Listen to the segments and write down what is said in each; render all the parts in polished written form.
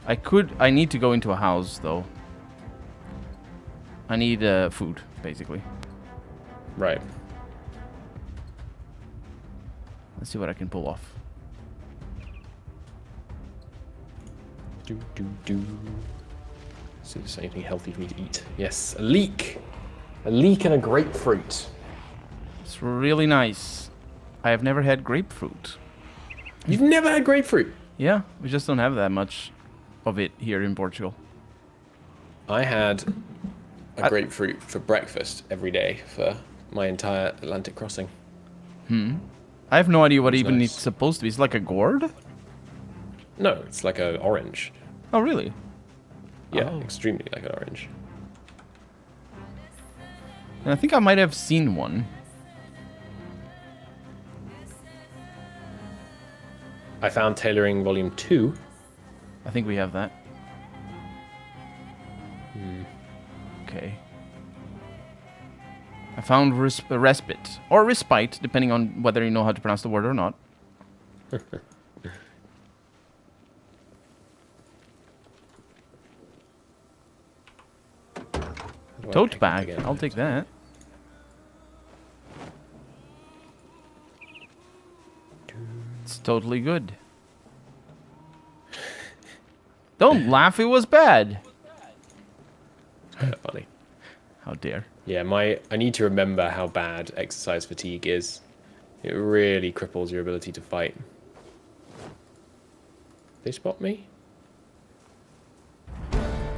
I need to go into a house, though. I need food, basically. Right. Let's see what I can pull off. See if there's anything healthy for me to eat. Yes, a leek. A leek and a grapefruit. It's really nice. I have never had grapefruit. You've never had grapefruit? Yeah, we just don't have that much of it here in Portugal. I had a grapefruit for breakfast every day for my entire Atlantic crossing. I have no idea what even nice. it's supposed to be. It's like a gourd? No, it's like an orange. Oh, really? Yeah, Oh. extremely like an orange. And I think I might have seen one. I found Tailoring Volume 2. I think we have that. Okay. I found respite. Or respite, depending on whether you know how to pronounce the word or not. Tote bag. I'll take that. It's totally good. Don't laugh, it was bad. It's kind of funny. How dare. Yeah, I need to remember how bad exercise fatigue is. It really cripples your ability to fight. They spot me?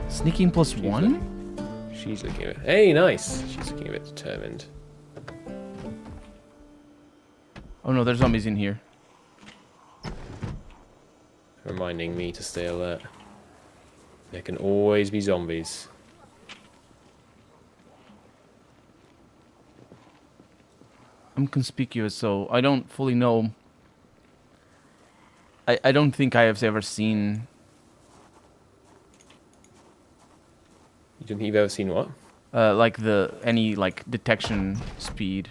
Sneaking plus one? She's looking a bit... Hey, nice! She's looking a bit determined. Oh no, there's zombies in here. Reminding me to stay alert. There can always be zombies. I'm conspicuous, so I don't fully know. I don't think I have ever seen... You don't think you've ever seen what? like any like detection speed.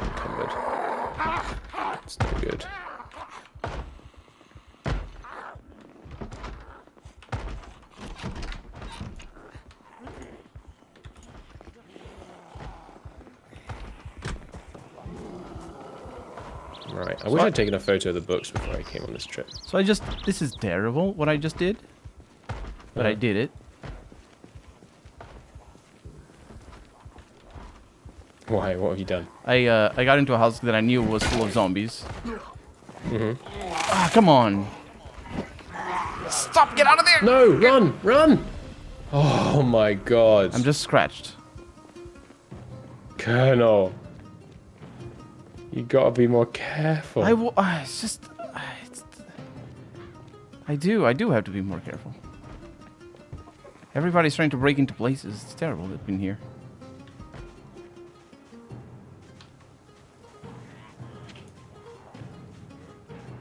Encumbered. It's no good. Right, I wish I'd taken a photo of the books before I came on this trip. So this is terrible what I just did, but I did it. Why? What have you done? I got into a house that I knew was full of zombies. Ah, come on! Stop! Get out of there! No! Run! Run! Oh my god. I'm just scratched. Colonel. You gotta be more careful. It's just... I do have to be more careful. Everybody's trying to break into places. It's terrible up in here.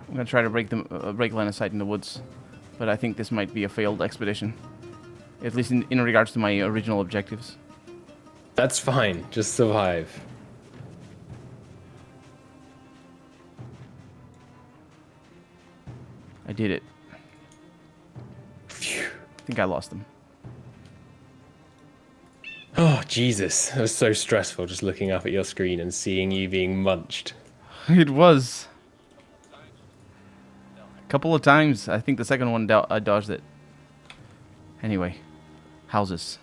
I'm gonna try to break line of sight in the woods, but I think this might be a failed expedition. At least in regards to my original objectives. That's fine. Just survive. I did it. Phew. I think I lost them. Oh, Jesus. That was so stressful just looking up at your screen and seeing you being munched. It was. A couple of times. I think the second one I dodged it. Anyway. Houses.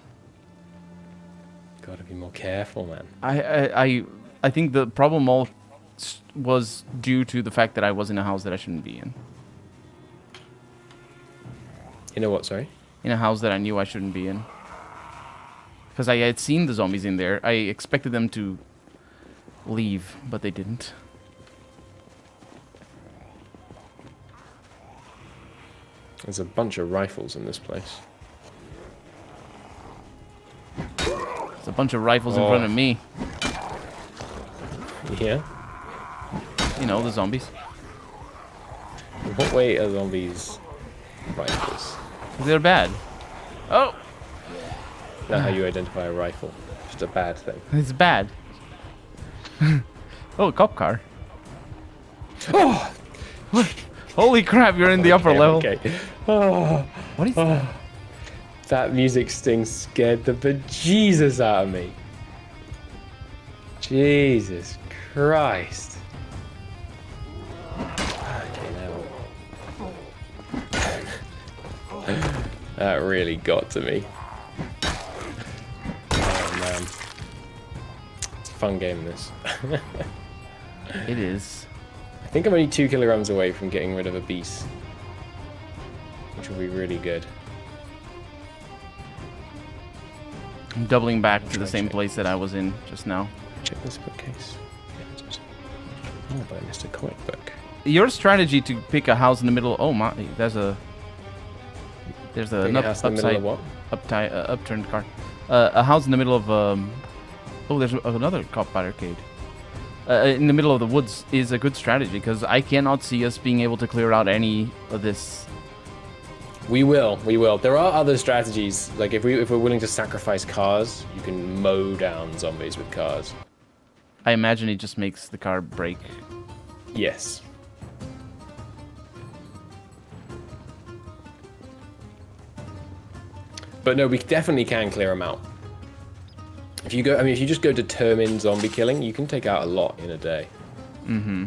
Gotta be more careful, man. I think the problem all was due to the fact that I was in a house that I shouldn't be in. You know what, sorry? In a house that I knew I shouldn't be in. Because I had seen the zombies in there. I expected them to leave, but they didn't. There's a bunch of rifles in this place. There's a bunch of rifles in front of me. Yeah? You know, the zombies. In what way are zombies rifles? They're bad. Oh! Not how you identify a rifle. Just a bad thing. It's bad. Oh, a cop car. Oh! Holy crap, you're in the upper level. Okay. Oh, What is that? that music sting scared the bejesus out of me. Jesus Christ. Okay, now. That really got to me. Oh man. It's a fun game, this. It is. I think I'm only 2 kilograms away from getting rid of a beast, which will be really good. I'm doubling back to the same place that I was in just now. Check this bookcase. Oh, but I missed a comic book. Your strategy to pick a house in the middle. Oh my, there's an upturned car. A house in the middle of oh, there's another cop barricade. In the middle of the woods is a good strategy because I cannot see us being able to clear out any of this. We will. There are other strategies. Like if we're willing to sacrifice cars, you can mow down zombies with cars. I imagine it just makes the car break. Yes. But no, we definitely can clear them out. If you go, if you just go determined zombie killing, you can take out a lot in a day. Mm-hmm.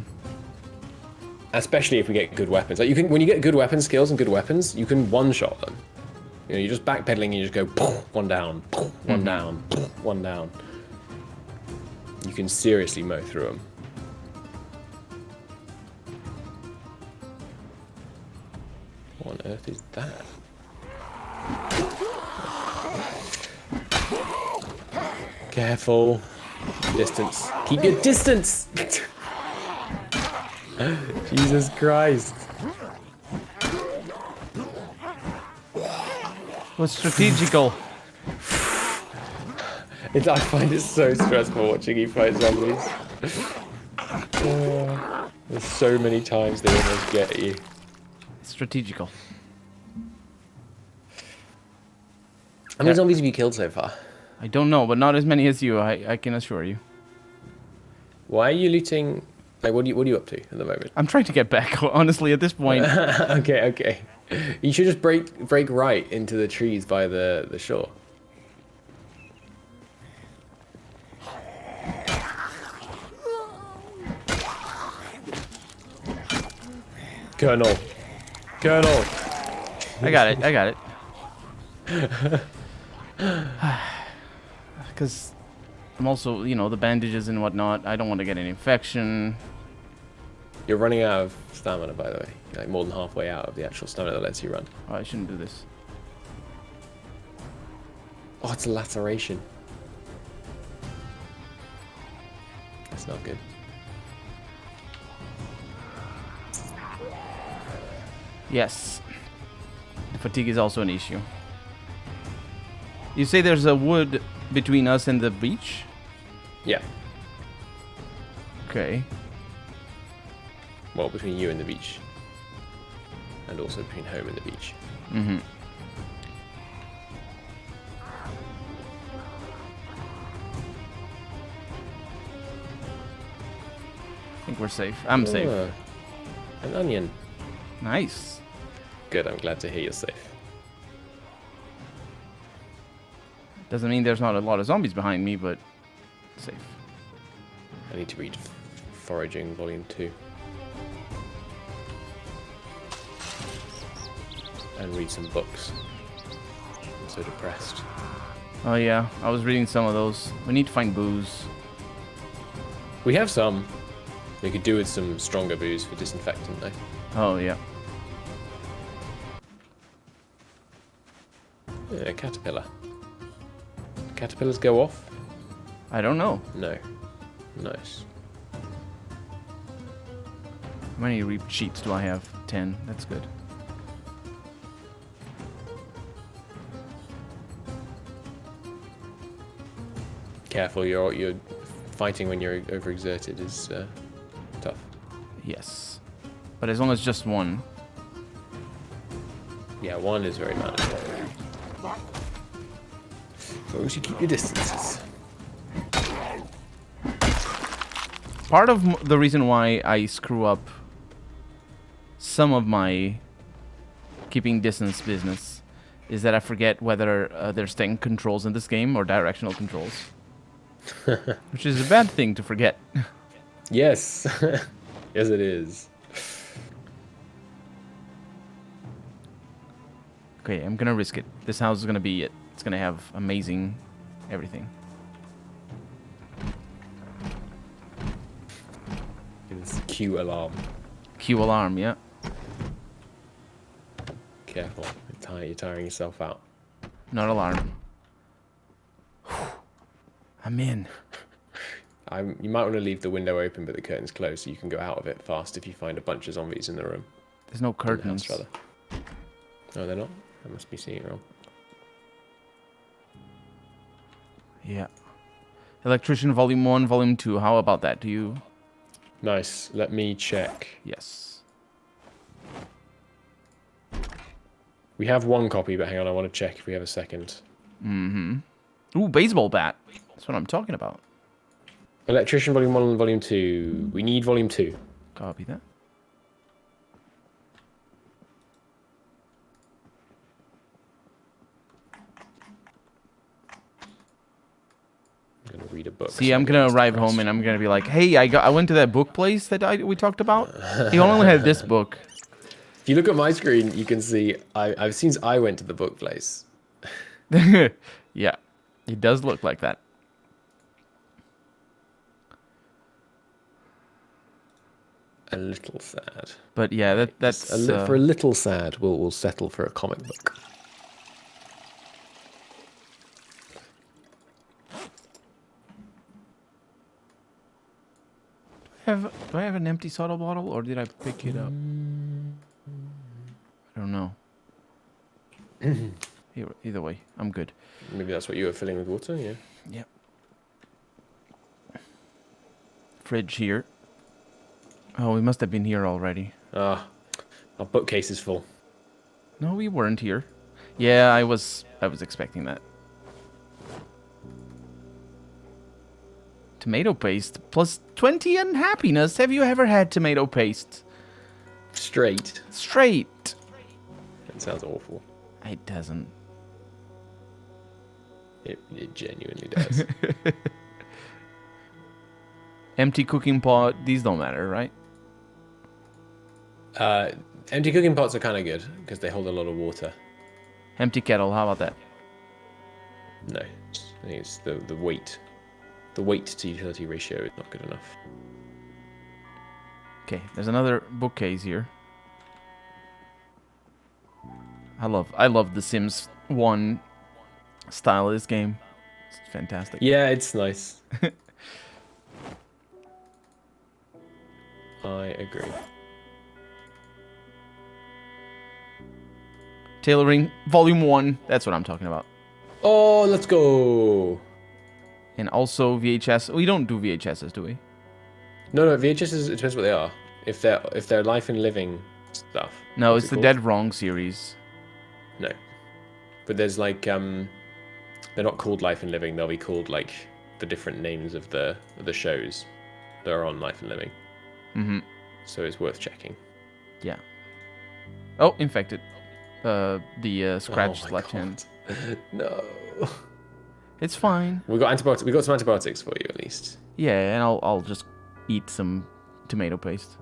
Especially if we get good weapons. Like when you get good weapon skills and good weapons, you can one-shot them. You know, you're just backpedaling and you just go one down, one down, one down. You can seriously mow through them. What on earth is that? Careful. Distance. Keep your distance! Jesus Christ. Was strategical. I find it so stressful watching you fight zombies. There's so many times they almost get you. Strategical. How many zombies have you killed so far? I don't know, but not as many as you, I can assure you. Why are you looting? Like, what are you up to at the moment? I'm trying to get back, honestly, at this point. Okay. You should just break right into the trees by the shore. Colonel. I got it. Because I'm also, the bandages and whatnot. I don't want to get an infection. You're running out of stamina, by the way. You're like more than halfway out of the actual stamina that lets you run. Oh, I shouldn't do this. Oh, it's a laceration. That's not good. Yes. Fatigue is also an issue. You say there's a wood between us and the beach? Yeah. Okay. Well, between you and the beach. And also between home and the beach. Mm-hmm. I think we're safe. I'm safe. An onion. Nice. Good, I'm glad to hear you're safe. Doesn't mean there's not a lot of zombies behind me, but safe. I need to read Foraging Volume 2. And read some books. I'm so depressed. Oh yeah, I was reading some of those. We need to find booze. We have some. We could do with some stronger booze for disinfectant though. Oh yeah. Yeah, caterpillar. Caterpillars go off? I don't know. No. Nice. How many reap sheets do I have? 10. That's good. Careful, you're fighting when you're overexerted is tough. Yes. But as long as just one. Yeah, one is very manageable. As long as you keep your distances. Part of the reason why I screw up some of my keeping distance business is that I forget whether there's tank controls in this game or directional controls. Which is a bad thing to forget. Yes. Yes, it is. Okay, I'm gonna risk it. This house is gonna be it. It's gonna have amazing everything. It's Q alarm. Q alarm, yeah. Careful. You're tiring yourself out. Not alarm. I'm in. You might want to leave the window open, but the curtain's closed, so you can go out of it fast if you find a bunch of zombies in the room. There's no In the curtains. house, rather. No, they're not. I must be seeing it wrong. Yeah. Electrician Volume 1, Volume 2. How about that? Do you... Nice. Let me check. Yes. We have one copy, but hang on, I want to check if we have a second. Mm-hmm. Ooh, baseball bat. That's what I'm talking about. Electrician Volume 1 and Volume 2. We need Volume 2. Copy that. I'm going to read a book. See, I'm going to arrive home and I'm going to be like, hey, I went to that book place that we talked about. He only had this book. If you look at my screen, you can see I've seen I went to the book place. Yeah, it does look like that. A little sad. But yeah, that's... for a little sad, we'll settle for a comic book. Do I have an empty soda bottle, or did I pick it up? I don't know. Either way, I'm good. Maybe that's what you were filling with water, yeah? Yep. Fridge here. Oh, we must have been here already. Ah, our bookcase is full. No, we weren't here. Yeah, I was expecting that. Tomato paste plus 20 unhappiness. Have you ever had tomato paste? Straight. Straight. That sounds awful. It doesn't. It genuinely does. Empty cooking pot. These don't matter, right? Empty cooking pots are kind of good because they hold a lot of water. Empty kettle. How about that? No, I think it's the weight. The weight to utility ratio is not good enough. Okay, there's another bookcase here. I love the Sims 1 style of this game. It's fantastic. Yeah, it's nice. I agree. Tailoring Volume 1. That's what I'm talking about. Oh, let's go. And also VHS. We don't do VHSs, do we? No, VHS it depends what they are. If they're life and living stuff. No, what's it's it the called? Dead Wrong series. No. But there's like they're not called Life and Living, they'll be called like the different names of the shows that are on Life and Living. Mm-hmm. So it's worth checking. Yeah. Oh, infected. The scratched left hand. No. It's fine. We got some antibiotics for you at least. Yeah, and I'll just eat some tomato paste.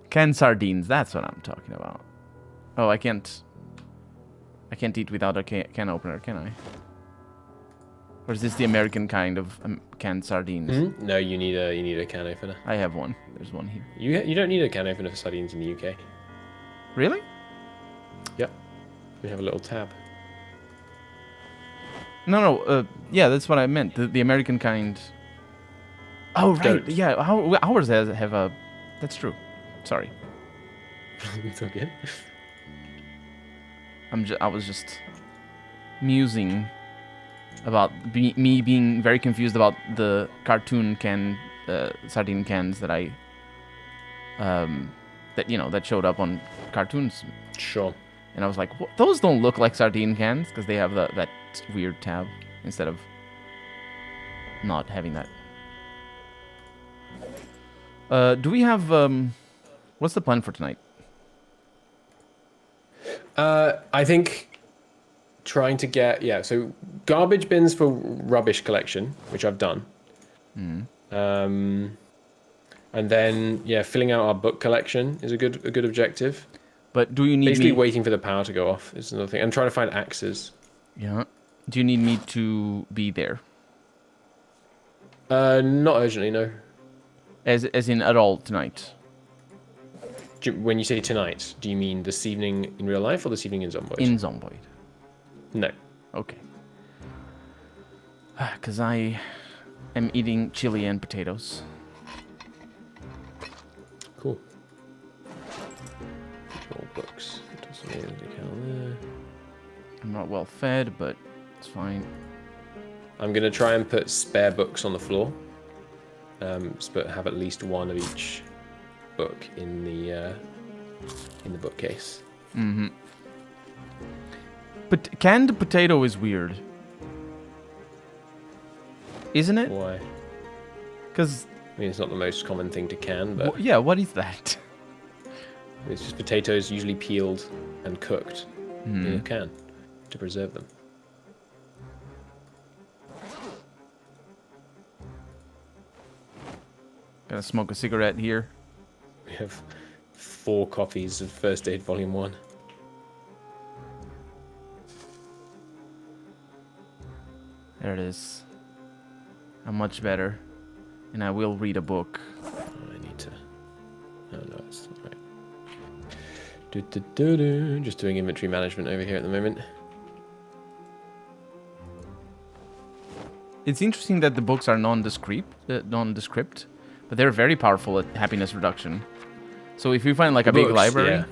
Canned sardines, that's what I'm talking about. Oh, I can't eat without a can opener, can I? Or is this the American kind of canned sardines? Mm-hmm. No, you need a can opener. I have one. There's one here. You don't need a can opener for sardines in the UK. Really? Yep. We have a little tab. No. Yeah, that's what I meant. The American kind. Oh, right. Don't. Yeah, ours have a... That's true. Sorry. It's okay. I was just musing about me being very confused about the cartoon sardine cans that that showed up on cartoons. Sure. And I was like, those don't look like sardine cans because they have that weird tab instead of not having that. Do we have What's the plan for tonight? I think trying to get so garbage bins for rubbish collection, which I've done. And then filling out our book collection is a good objective. But do you need basically me... waiting for the power to go off is another thing. I'm trying to find axes. Yeah. Do you need me to be there? Not urgently, no. As in at all tonight? When you say tonight, do you mean this evening in real life or this evening in Zomboid? In Zomboid. No. Okay. Because I am eating chili and potatoes. Cool. Control books. There. I'm not well fed, but it's fine. I'm going to try and put spare books on the floor. But have at least one of each book in the bookcase. Mm-hmm. But canned potato is weird. Isn't it? Why? Because... I mean, it's not the most common thing to can, but... yeah, what is that? It's just potatoes usually peeled and cooked in a can to preserve them. Gonna smoke a cigarette here. We have 4 copies of First Aid Volume 1. There it is. I'm much better. And I will read a book. I need to... Oh, no, it's not right. Just doing inventory management over here at the moment. It's interesting that the books are nondescript, but they're very powerful at happiness reduction. So if you find like a big library,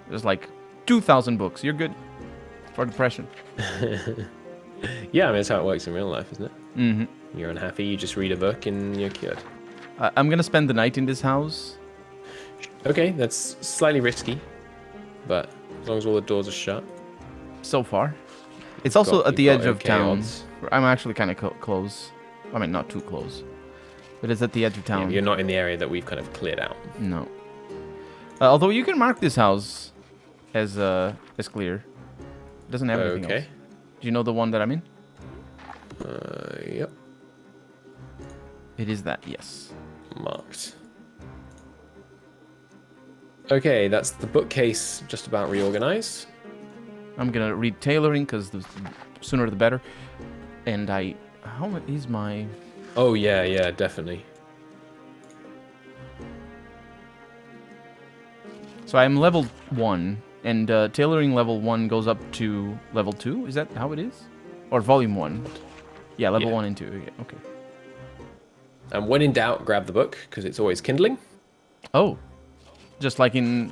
there's like 2,000 books. You're good for depression. Yeah, I mean, that's how it works in real life, isn't it? Mm-hmm. You're unhappy, you just read a book and you're cured. I'm gonna spend the night in this house. Okay, that's slightly risky, but as long as all the doors are shut. So far. It's also at the edge of town. I'm actually kind of close. I mean, not too close. But it's at the edge of town. Yeah, you're not in the area that we've kind of cleared out. No. Although you can mark this house as clear. It doesn't have anything else. Do you know the one that I'm in? Yep. It is that, yes. Marked. Okay, that's the bookcase just about reorganized. I'm gonna read tailoring because the sooner the better. And how is my... Oh yeah, definitely. So I'm level 1, and tailoring level 1 goes up to level 2. Is that how it is? Or volume 1? Yeah, level 1 and 2. Yeah, okay. And when in doubt, grab the book because it's always kindling. Oh, just like in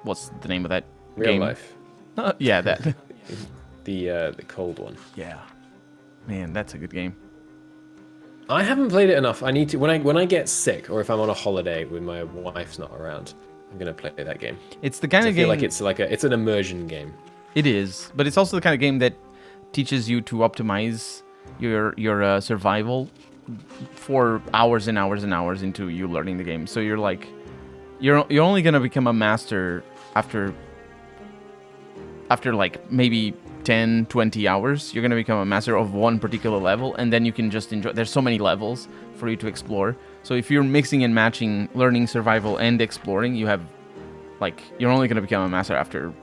what's the name of that Real game? life. Yeah, that. the cold one. Yeah, man, that's a good game. I haven't played it enough. I need to when I get sick or if I'm on a holiday when my wife's not around, I'm gonna play that game. It's the kind of game. I feel like it's an immersion game. It is, but it's also the kind of game that teaches you to optimize your survival for hours and hours and hours into you learning the game. So you're like, you're only gonna become a master after like maybe 10, 20 hours. You're gonna become a master of one particular level, and then you can just enjoy. There's so many levels for you to explore. So if you're mixing and matching learning survival and exploring, you have like, you're only gonna become a master after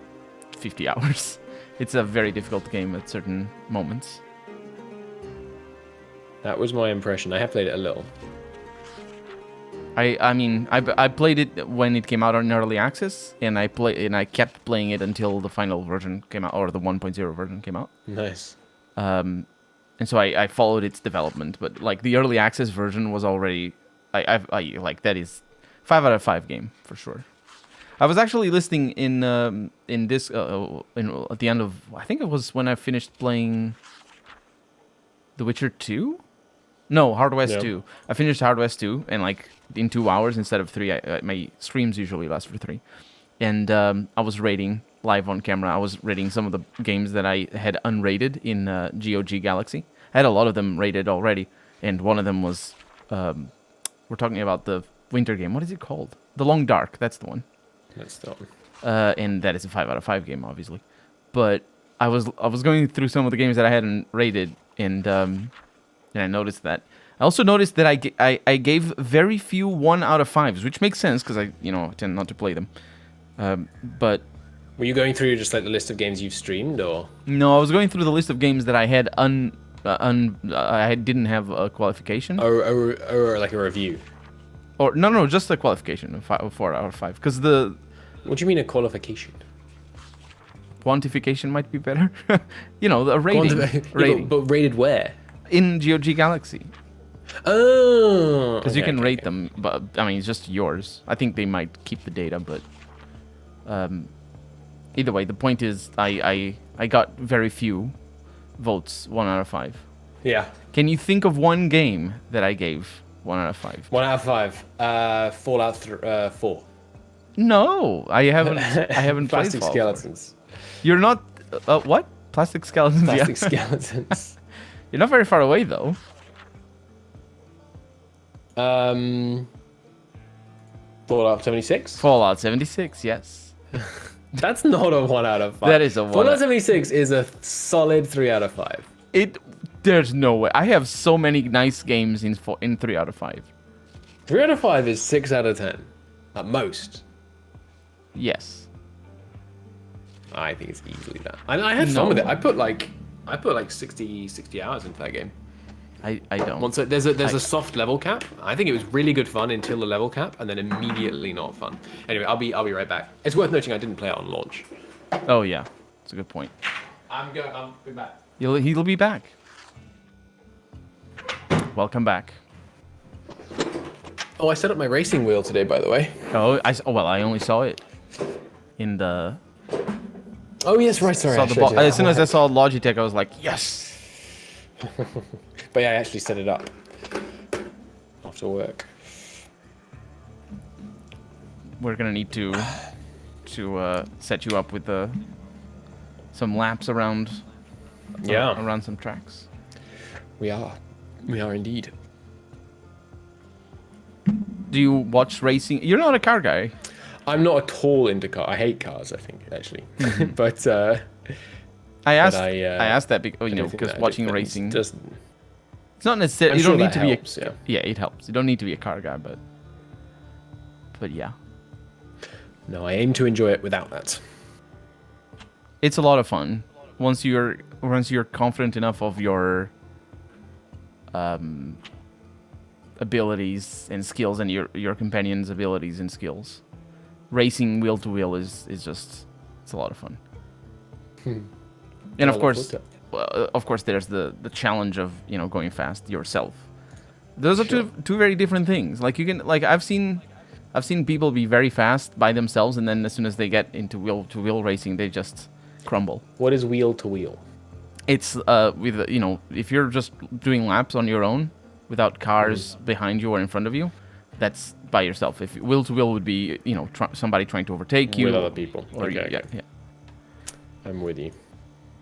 50 hours. It's a very difficult game at certain moments. That was my impression. I have played it a little. I mean, I played it when it came out on early access, and I kept playing it until the final version came out, or the 1.0 version came out. Nice. And so I followed its development, but like the early access version was already, I like, that is 5 out of 5 game for sure. I was actually listening in this at the end of, I think it was when I finished playing The Witcher 2. No, Hard West 2. I finished Hard West 2, and like in 2 hours instead of 3. My streams usually last for 3. And I was rating live on camera. I was rating some of the games that I had unrated in GOG Galaxy. I had a lot of them rated already, and one of them was we're talking about the winter game. What is it called? The Long Dark. That's the one. That's the one. And that is a 5 out of 5 game, obviously. But I was going through some of the games that I hadn't rated, and I noticed that. I also noticed that I gave very few 1 out of 5s, which makes sense because I tend not to play them. But were you going through just like the list of games you've streamed, or? No, I was going through the list of games that I had I didn't have a qualification. Or like a review. Or no, just a qualification, 4 out of 5. Because the What do you mean a qualification? quantification might be better. The rating. Rating. But rated where? In GOG Galaxy. Oh. Because you can rate them, but I mean, it's just yours. I think they might keep the data, but either way, the point is I got very few votes, 1 out of 5. Yeah. Can you think of one game that I gave 1 out of 5? 1 out of 5. Fallout 4. No, I haven't. I haven't played Plastic Fallout 4. skeletons. You're not. What? Plastic skeletons. Plastic Yeah. skeletons. You're not very far away though. Fallout 76. Fallout 76. Yes. That's not a 1 out of 5. That is a 1. Fallout 76 is a solid 3 out of 5. There's no way. I have so many nice games in 3 out of 5. 3 out of 5 is 6 out of 10 at most. Yes. I think it's easily that. I had fun with it. I put like 60 hours into that game. I don't. Once there's a soft level cap. I think it was really good fun until the level cap, and then immediately not fun. Anyway, I'll be right back. It's worth noting I didn't play it on launch. Oh yeah, that's a good point. I'll be back. He'll be back. Welcome back. Oh, I set up my racing wheel today, by the way. Oh, I only saw it in the. Oh yes, right. Sorry. As soon as I saw Logitech, I was like, yes. But yeah, I actually set it up after work. We're gonna need to set you up with some laps around. Around some tracks. We are indeed. Do you watch racing? You're not a car guy. I'm not at all into cars. I hate cars, I think, actually. but I asked that because watching racing. It's not necessarily. You don't need to be. Yeah, it helps. You don't need to be a car guy, but yeah. No, I aim to enjoy it without that. It's a lot of fun once you're confident enough of your abilities and skills and your companion's abilities and skills. Racing wheel to wheel is just it's a lot of fun. And of course, there's the challenge of going fast yourself. Those are two very different things. Like I've seen people be very fast by themselves, and then as soon as they get into wheel to wheel racing, they just crumble. What is wheel to wheel? It's with if you're just doing laps on your own without cars behind you or in front of you, that's by yourself. If wheel to wheel would be somebody trying to overtake you with other people. Or yeah. I'm with you.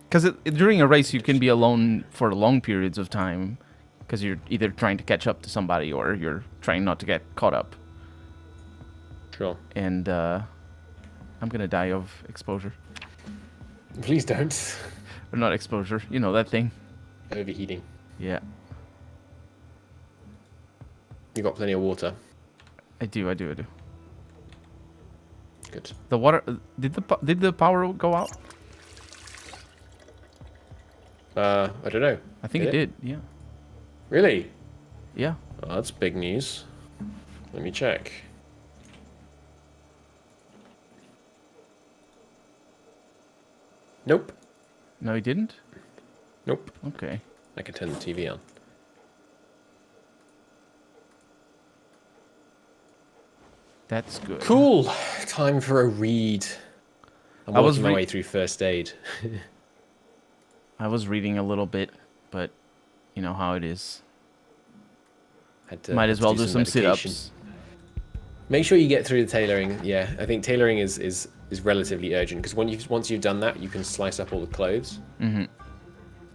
Because during a race, you can be alone for long periods of time because you're either trying to catch up to somebody or you're trying not to get caught up. Sure. And I'm going to die of exposure. Please don't. Or not exposure. You know that thing. Overheating. Yeah. You got plenty of water. I do. Good. The water... Did the power go out? I don't know. I think it did, yeah. Really? Yeah. Oh, that's big news. Let me check. Nope. No, he didn't? Nope. Okay. I can turn the TV on. That's good. Cool. Time for a read. I'm working my way through first aid. I was reading a little bit, but you know how it is. Might as well do some sit-ups. Make sure you get through the tailoring. Yeah, I think tailoring is relatively urgent because once you've done that, you can slice up all the clothes. Mm-hmm.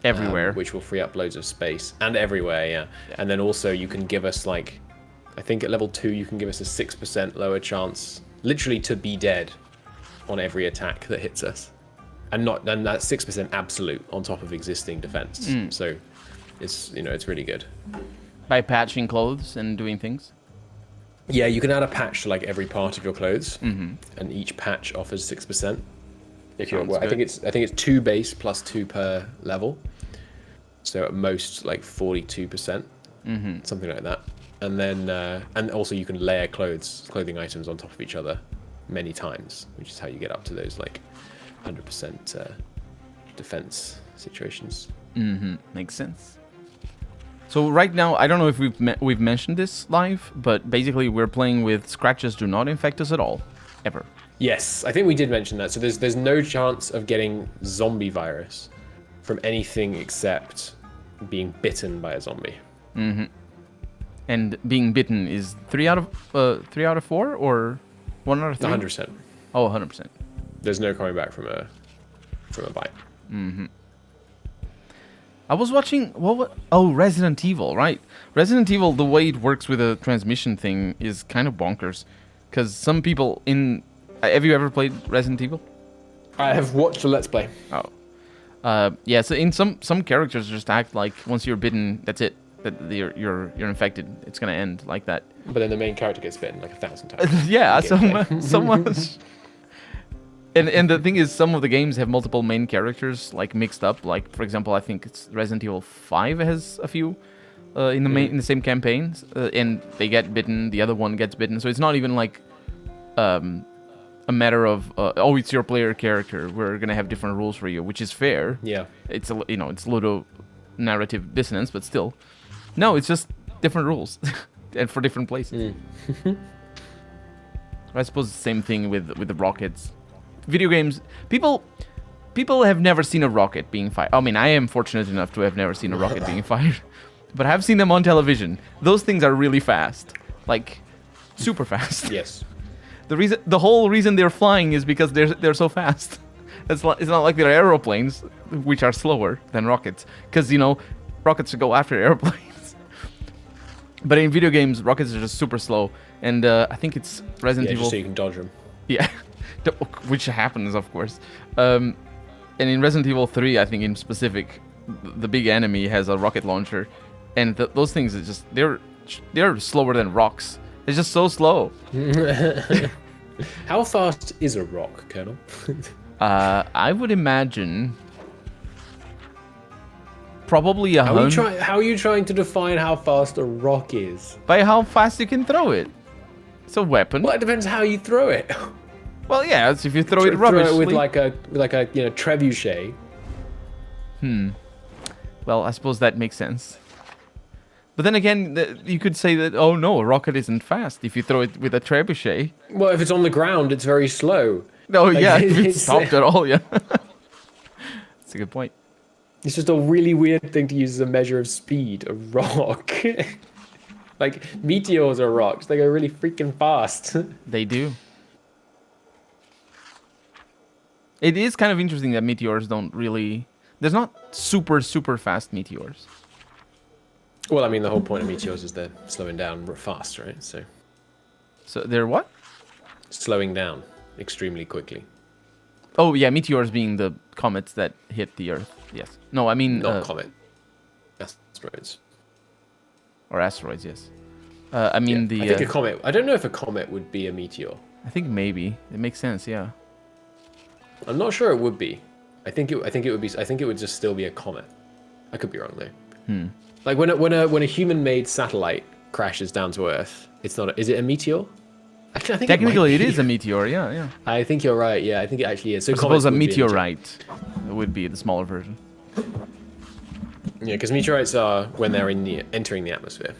Everywhere. Which will free up loads of space. And everywhere, yeah. And then also you can give us like I think at level 2 you can give us a 6% lower chance, literally to be dead, on every attack that hits us, and that's 6% absolute on top of existing defense. So it's it's really good. By patching clothes and doing things. Yeah, you can add a patch to like every part of your clothes, and each patch offers 6%. If you're, I think it's 2 base plus 2 per level, so at most like 42%, something like that. And then and also you can layer clothing items on top of each other many times, which is how you get up to those like 100% defense situations. Makes sense. So right now, I don't know if we've mentioned this live, but basically we're playing with scratches do not infect us at all, ever. Yes, I think we did mention that. So there's no chance of getting zombie virus from anything except being bitten by a zombie. And being bitten is 3 out of 4 or 1 out of 3? 100%. Oh, 100%. There's no coming back from a bite. I was watching Resident Evil, right? Resident Evil, the way it works with a transmission thing is kind of bonkers, because some people have you ever played Resident Evil? I have watched a Let's Play. Yeah. So in some characters just act like once you're bitten, that's it. That you're infected. It's gonna end like that. But then the main character gets bitten like 1,000 times. Yeah, so much. And the thing is, some of the games have multiple main characters like mixed up. Like for example, I think it's Resident Evil 5 has a few in the same campaigns, and they get bitten. The other one gets bitten. So it's not even like a matter of it's your player character. We're gonna have different rules for you, which is fair. Yeah. It's it's a little narrative dissonance, but still, no, it's just different rules and for different places. I suppose the same thing with the rockets. Video games, people have never seen a rocket being fired. I mean, I am fortunate enough to have never seen a rocket being fired, but I've seen them on television. Those things are really fast, like super fast. Yes. The whole reason they're flying is because they're so fast. It's not like they're aeroplanes, which are slower than rockets, because rockets go after airplanes. But in video games, rockets are just super slow, and I think it's Resident Evil. Just so you can dodge them. Yeah. Which happens, of course. And in Resident Evil 3, I think in specific, the big enemy has a rocket launcher, and those things are just they're slower than rocks. It's just so slow. How fast is a rock, Colonel? I would imagine probably 100. How are you trying to define how fast a rock is? By how fast you can throw it. It's a weapon. Well, it depends how you throw it. Well, yeah, it's if you throw it rubbishly. Throw it with like a trebuchet. Well, I suppose that makes sense. But then again, you could say that, oh no, a rocket isn't fast if you throw it with a trebuchet. Well, if it's on the ground, it's very slow. No, yeah, if it's stopped at all, yeah. That's a good point. It's just a really weird thing to use as a measure of speed, a rock. Like, meteors are rocks. They go really freaking fast. They do. It is kind of interesting that meteors don't really... There's not super, super fast meteors. Well, I mean, the whole point of meteors is they're slowing down fast, right? So they're what? Slowing down extremely quickly. Oh, yeah, meteors being the comets that hit the Earth. Yes. No, I mean... Not comet. Asteroids. Or asteroids, yes. I mean I think a comet... I don't know if a comet would be a meteor. I think maybe. It makes sense, yeah. I'm not sure it would be. I think it would be. I think it would just still be a comet. I could be wrong though. Like when a human-made satellite crashes down to Earth, it's not. Is it a meteor? Actually, I think technically it is a meteor. Yeah. I think you're right. Yeah, I think it actually is. So I suppose a meteorite would be the smaller version. Yeah, because meteorites are when they're entering the atmosphere.